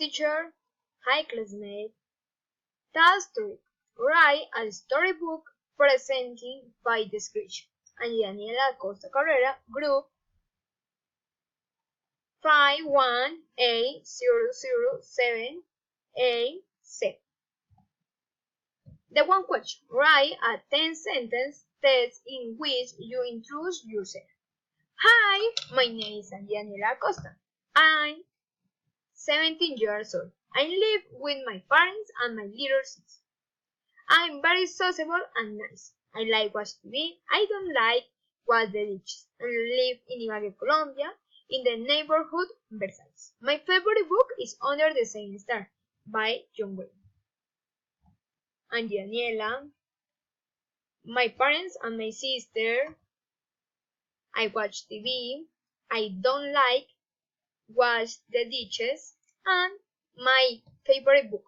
teacher. Hi, classmate. Task 3. Write a storybook presenting by description. And Daniela Acosta Carrera, group 51A007A7. The one question. Write a 10-sentence text in which you introduce yourself. Hi, my name is Daniela Acosta. I'm 17 years old. I live with my parents and my little sister. I'm very sociable and nice. I like watch TV. I don't like watch the dishes. I live in Ibagué, Colombia, in the neighborhood Versailles. My favorite book is Under the Same Star by John Green. And Daniela, my parents and my sister. I watch TV. I don't like watch the dishes, and my favorite book.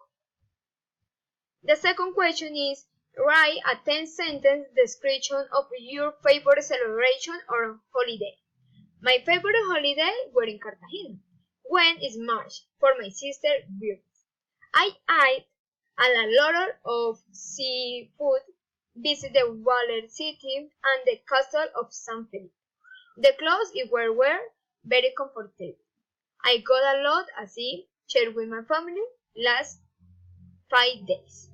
The second question is, write a 10-sentence description of your favorite celebration or holiday. My favorite holiday were in Cartagena. When is March? For my sister, birthday. I ate a lot of seafood, visit the Water City and the castle of San Felipe. The clothes were very comfortable. I got a lot of sea, shared with my family last 5 days.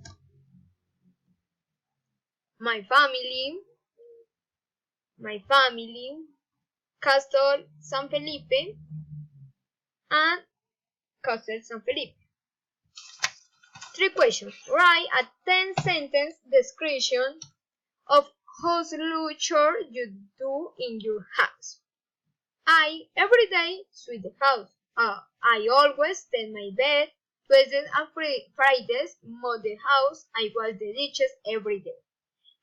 My family, Castle San Felipe, and Castle San Felipe. 3 questions. Write a 10-sentence description of household chores you do in your house. I every day sweep the house. I always tend my bed. Tuesdays and Fridays mop the house. I wash the dishes every day.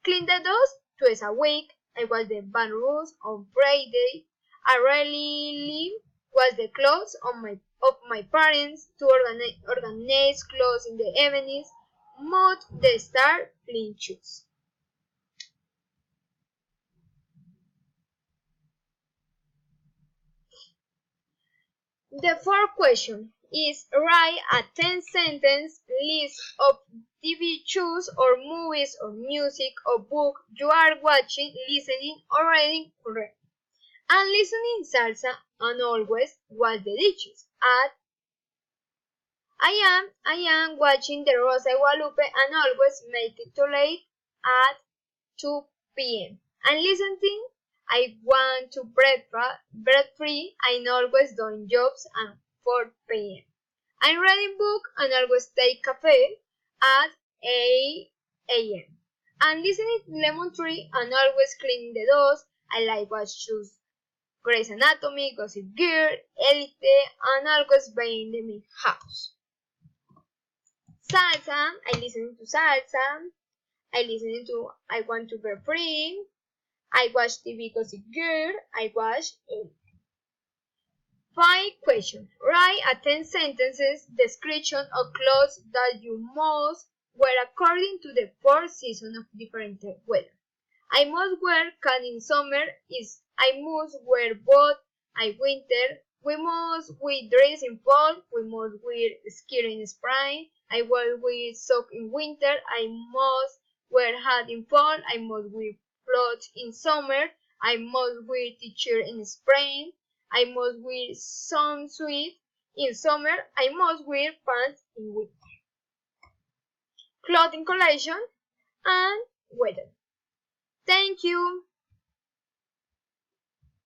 Clean the doors twice a week. I wash the bathrooms on Friday. I rarely wash the clothes of my parents to organize clothes in the evenings. Mop the star, clean shoes. The fourth question is write a 10-sentence list of TV shows or movies or music or book you are watching, listening or reading currently. And listening salsa and always watch the dishes. I am watching the Rosa de Guadalupe and always make it too late at 2 p.m. And listening, I want to bread free and always doing jobs at 4 p.m. I'm reading book and always take cafe at 8 a.m. And listening to Lemon Tree and always cleaning the doors. I like watch shows Grey's Anatomy, Gossip Girl, Elite, and always being in my house. Salsa, I listen to salsa. I want to be free. I watch TV Gossip Girl. I watch Elite. 5 questions. Write a 10 sentences description of clothes that you must wear according to the 4 seasons of different weather. I must wear coat in summer. I must wear both in winter. We must wear dress in fall. We must wear skirt in spring. I will wear socks in winter. I must wear hat in fall. I must wear clothes in summer. I must wear t-shirt in spring. I must wear swimsuit in summer. I must wear pants in winter. Clothing collection and weather. Thank you.